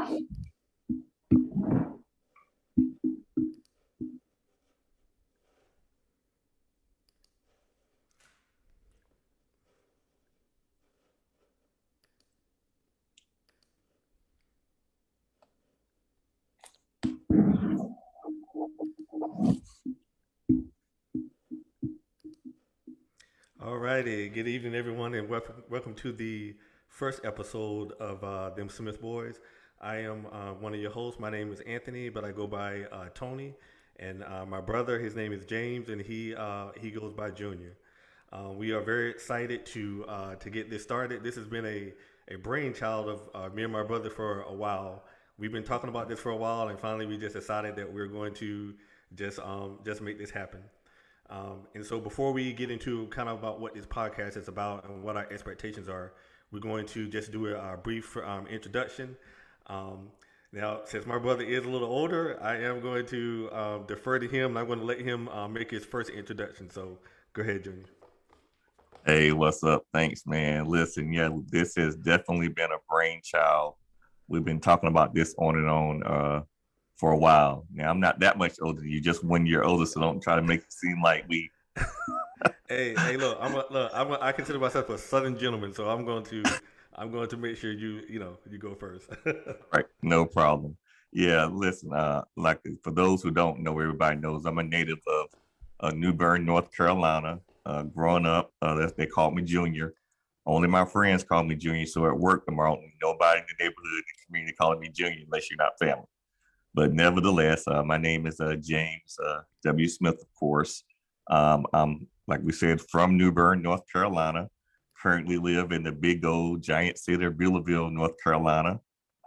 All righty. Good evening, everyone, and welcome to the first episode of Them Smith Boys. I am one of your hosts. My name is Anthony, but I go by Tony. And my brother, his name is James, and he goes by Junior. We are very excited to get this started. This has been a brainchild of me and my brother for a while. We've been talking about this for a while, and finally we just decided that we're going to just make this happen. And so before we get into kind of about what this podcast is about and what our expectations are, we're going to just do a brief introduction. Um, Now, since my brother is a little older, I am going to defer to him, and I'm going to let him make his first introduction. So go ahead, Junior. Hey, what's up? Thanks, man. Listen, yeah, this has definitely been a brainchild. We've been talking about this on and on for a while. Now, I'm not that much older than you, just 1 year older, so don't try to make it seem like we. Hey, look, I consider myself a Southern gentleman, so I'm going to make sure you go first. Right, no problem. Yeah, listen, like for those who don't know, everybody knows I'm a native of New Bern, North Carolina. Growing up, they called me Junior. Only my friends called me Junior, so at work tomorrow, nobody in the neighborhood, the community calling me Junior unless you're not family. But nevertheless, my name is James W. Smith, of course. I'm, like we said, from New Bern, North Carolina. Currently live in the big old giant city of Billerville, North Carolina.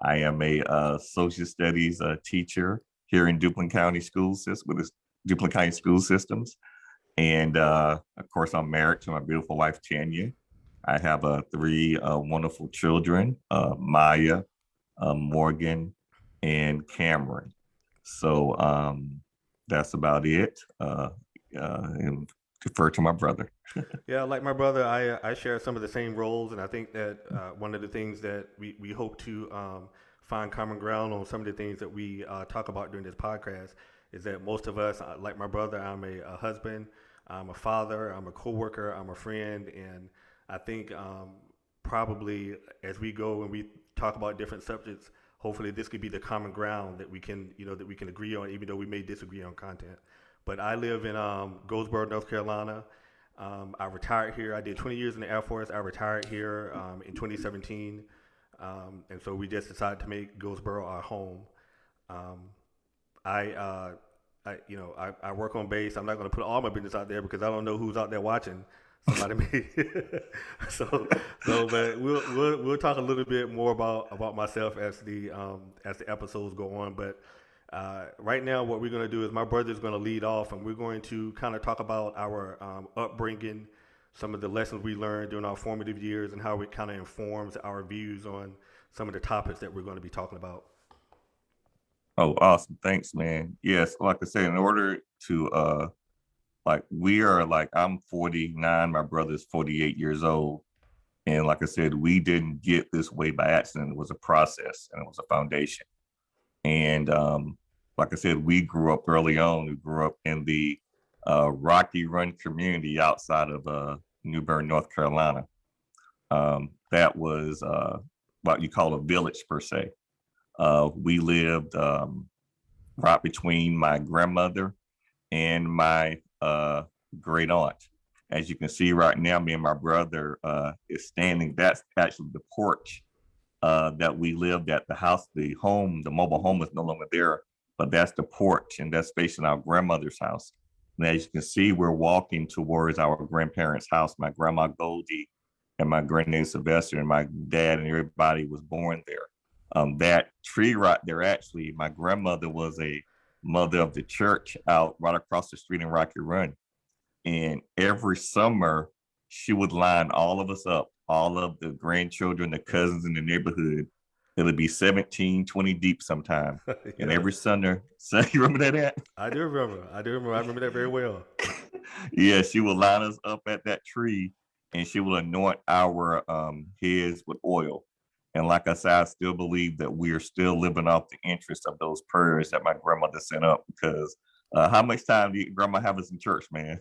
I am a social studies teacher here in Duplin County School System with the Duplin County School Systems. And of course, I'm married to my beautiful wife, Tanya. I have three wonderful children, Maya, Morgan, and Cameron. So that's about it. And defer to my brother. Yeah, like my brother, I share some of the same roles, and I think that one of the things that we hope to find common ground on some of the things that we talk about during this podcast is that most of us, like my brother, I'm a husband, I'm a father, I'm a coworker, I'm a friend, and I think probably as we go and we talk about different subjects, hopefully this could be the common ground that we can agree on, even though we may disagree on content. But I live in Goldsboro, North Carolina. I retired here. I did 20 years in the Air Force. I retired here in 2017, and so we just decided to make Goldsboro our home. Um, I, I work on base. I'm not going to put all my business out there because I don't know who's out there watching. Somebody may. so, but we'll talk a little bit more about myself as the episodes go on. But right now, what we're going to do is my brother's going to lead off, and we're going to kind of talk about our upbringing, some of the lessons we learned during our formative years, and how it kind of informs our views on some of the topics that we're going to be talking about. Oh, awesome. Thanks, man. Yes, like I said, in order to like we are like I'm 49, my brother's 48 years old. And like I said, we didn't get this way by accident. It was a process and it was a foundation. And like I said, we grew up early on. We grew up in the Rocky Run community outside of New Bern, North Carolina. That was what you call a village per se. We lived right between my grandmother and my great aunt. As you can see right now, me and my brother is standing. That's actually the porch that we lived at. The house, the mobile home is no longer there, but that's the porch, and that's facing our grandmother's house. And as you can see, we're walking towards our grandparents' house. My grandma Goldie and my granddad Sylvester and my dad and everybody was born there. That tree right there, actually, my grandmother was a mother of the church out right across the street in Rocky Run. And every summer, she would line all of us up, all of the grandchildren, the cousins in the neighborhood. It would be 17, 20 deep sometime. And Yeah, every Sunday, so you remember that? I do remember. I do remember. I remember that very well. Yeah, she would line us up at that tree and she will anoint our heads with oil. And like I said, I still believe that we are still living off the interest of those prayers that my grandmother sent up. Because how much time do your grandma have us in church, man?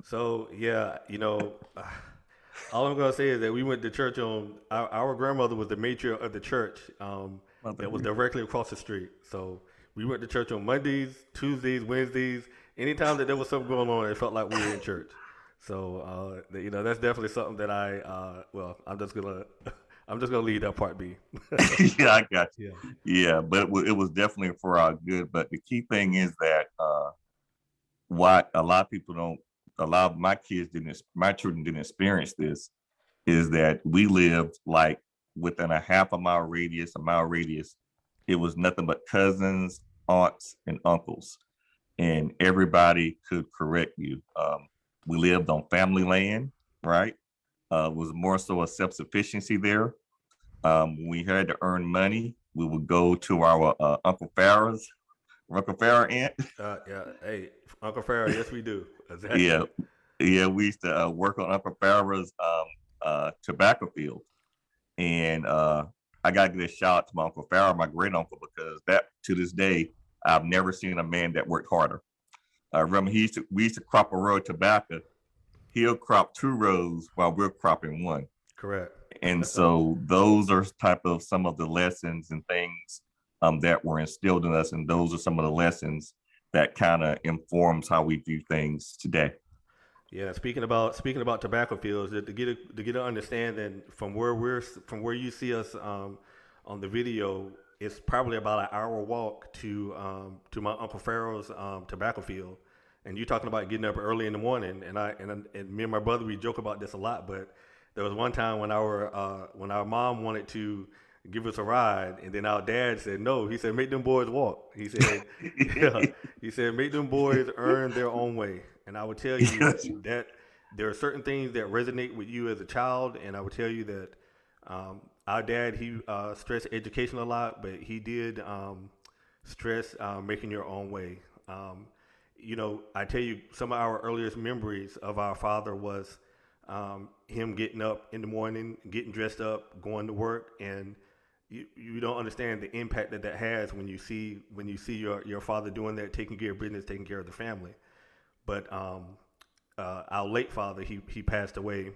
So yeah, all I'm gonna say is that we went to church on our grandmother was the matriarch of the church that was Mother- directly across the street. So we went to church on Mondays, Tuesdays, Wednesdays. Anytime that there was something going on, it felt like we were in church. So that's definitely something that I'm just gonna I'm just gonna leave that part be. yeah, I got Yeah. you. Yeah, but it was definitely for our good. But the key thing is that what a lot of people don't, a lot of my children didn't experience this, is that we lived like within a mile radius. It was nothing but cousins, aunts, and uncles, and everybody could correct you. We lived on family land, right? Was more so a self sufficiency there. We had to earn money. We would go to our Uncle Farrah aunt. Yeah. Hey, Uncle Farrah, yes we do. Exactly. Yeah, yeah. We used to work on Uncle Farrah's tobacco field, and I gotta give a shout out to my Uncle Farrah, my great uncle, because that to this day I've never seen a man that worked harder. I remember we used to crop a row of tobacco. He'll crop two rows while we're cropping one. Correct. And so those are type of some of the lessons and things that were instilled in us, and those are some of the lessons that kind of informs how we view things today. Yeah, speaking about tobacco fields, to get an understanding from where you see us on the video, it's probably about an hour walk to my Uncle Pharaoh's tobacco field, and you're talking about getting up early in the morning, and me and my brother we joke about this a lot, but there was one time when our mom wanted to give us a ride, and then our dad said no. He said make them boys walk. He said yeah, he said make them boys earn their own way. And I would tell you Yes. that there are certain things that resonate with you as a child, and I would tell you that our dad he stressed education a lot, but he did stress making your own way. I tell you, some of our earliest memories of our father was him getting up in the morning, getting dressed up, going to work, and you don't understand the impact that has when you see your father doing that, taking care of business, taking care of the family. But our late father, he passed away.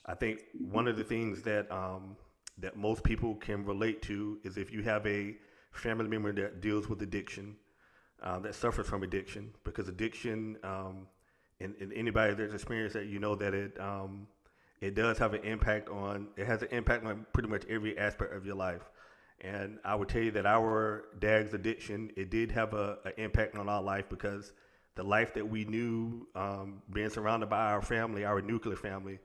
I think one of the things that most people can relate to is if you have a family member that deals with addiction, that suffers from addiction, because addiction, and anybody that's experienced that, that it does have an impact on. It has an impact on pretty much every aspect of your life. And I would tell you that our dad's addiction, it did have an impact on our life, because the life that we knew, being surrounded by our family, our nuclear family,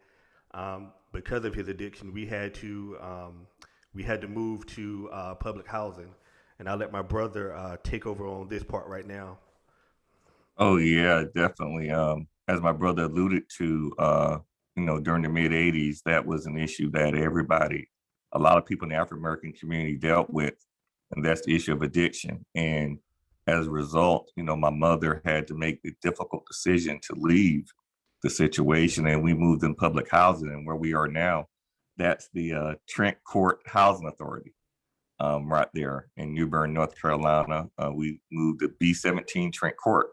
because of his addiction, we had to move to public housing, and I'll let my brother take over on this part right now. Oh yeah, definitely. As my brother alluded to, during the mid '80s, that was an issue that a lot of people in the African American community dealt with, and that's the issue of addiction. And as a result, my mother had to make the difficult decision to leave the situation, and we moved in public housing. And where we are now, that's the Trent Court Housing Authority, right there in New Bern, North Carolina. We moved to B17 Trent Court.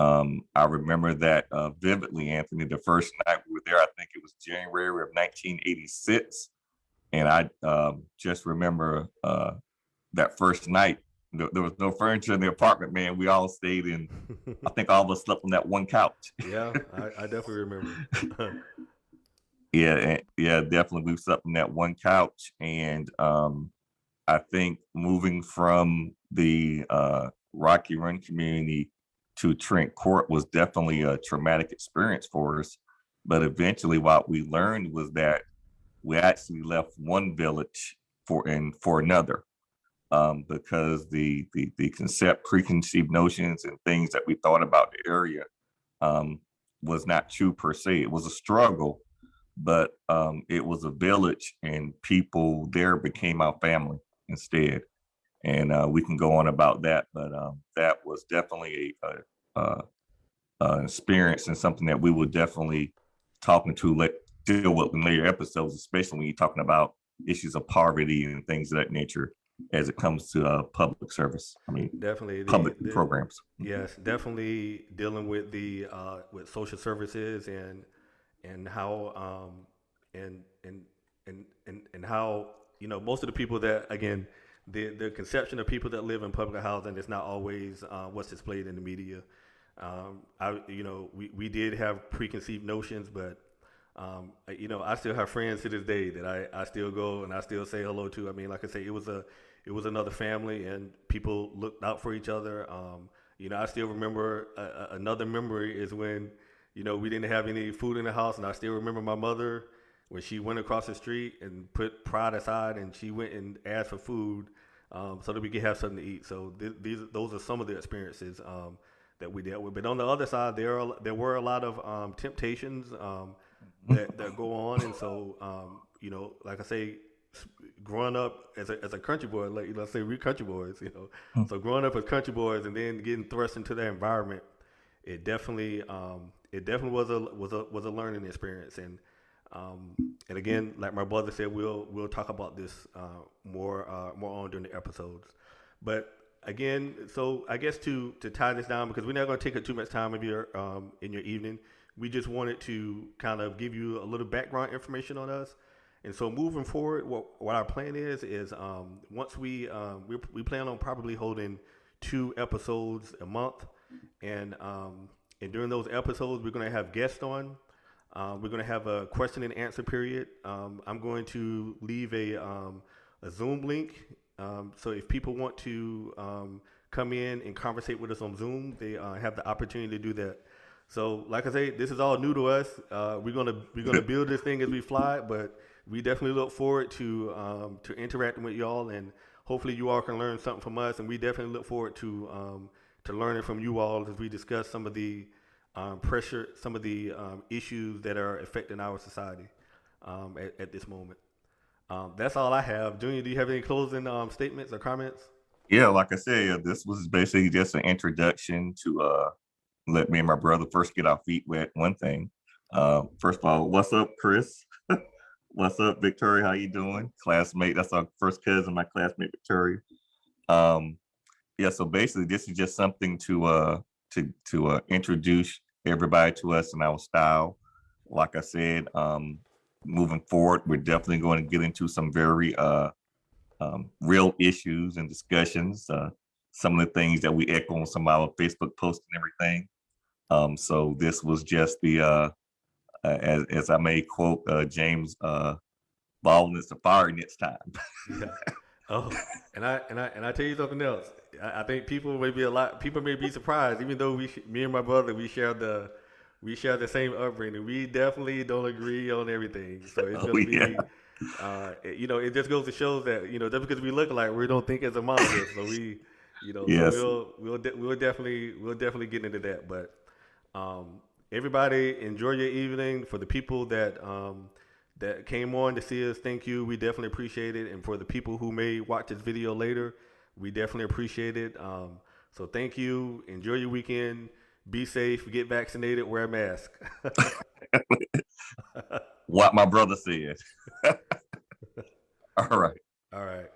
I remember that vividly, Anthony. The first night we were there, I think it was January of 1986, and I just remember that first night. There was no furniture in the apartment, man. We all stayed in. I think all of us slept on that one couch. Yeah, I definitely remember. Yeah, definitely. We slept on that one couch, and I think moving from the Rocky Run community to Trent Court was definitely a traumatic experience for us. But eventually, what we learned was that we actually left one village for another, because the preconceived notions and things that we thought about the area um, was not true per se. It was a struggle, but it was a village, and people there became our family instead. And we can go on about that, but that was definitely a experience, and something that we will definitely talking to let deal with in later episodes, especially when you're talking about issues of poverty and things of that nature as it comes to public service. I mean, Definitely public programs. yes, definitely dealing with the with social services and how and how most of the people that again the conception of people that live in public housing is not always what's displayed in the media. We did have preconceived notions, but I still have friends to this day that I still go and I still say hello to. I mean, like I say, it was another family, and people looked out for each other. I still remember another memory is when we didn't have any food in the house, and I still remember my mother when she went across the street and put pride aside, and she went and asked for food so that we could have something to eat. So those are some of the experiences that we dealt with. But on the other side, there were a lot of temptations that go on, and so like I say, growing up as a country boy, like let's say we country boys, so growing up as country boys and then getting thrust into that environment, it definitely was a learning experience, and again, like my brother said, we'll talk about this more on during the episodes, but again, so I guess to tie this down, because we're not going to take up too much time of your in your evening, we just wanted to kind of give you a little background information on us. And so moving forward, what our plan is once we plan on probably holding 2 episodes a month, and during those episodes we're going to have guests on. We're going to have a question and answer period. I'm going to leave a Zoom link, so if people want to come in and conversate with us on Zoom, they have the opportunity to do that. So, like I say, this is all new to us. We're gonna build this thing as we fly, but we definitely look forward to interacting with y'all, and hopefully you all can learn something from us. And we definitely look forward to learning from you all as we discuss some of the pressure, some of the issues that are affecting our society at this moment. That's all I have. Junior, do you have any closing statements or comments? Yeah, like I said, this was basically just an introduction to let me and my brother first get our feet wet. One thing. First of all, what's up, Chris? What's up, Victoria? How you doing? Classmate. That's our first cousin, my classmate, Victoria. Um, yeah, so basically this is just something to introduce everybody to us and our style. Like I said, moving forward, we're definitely going to get into some very real issues and discussions. Some of the things that we echo on some of our Facebook posts and everything. So this was just the as I may quote James Baldwin, it's the fire next time. Yeah. Oh, and I tell you something else. I think people may be surprised, even though me and my brother, we share the same upbringing. We definitely don't agree on everything. So it's Oh gonna yeah, be, it just goes to show that just because we look alike, we don't think as a monolith. So so yes, we'll definitely get into that. But everybody, enjoy your evening. For the people that came on to see us, thank you. We definitely appreciate it. And for the people who may watch this video later, we definitely appreciate it. So thank you. Enjoy your weekend. Be safe. Get vaccinated. Wear a mask. what my brother said. All right. All right.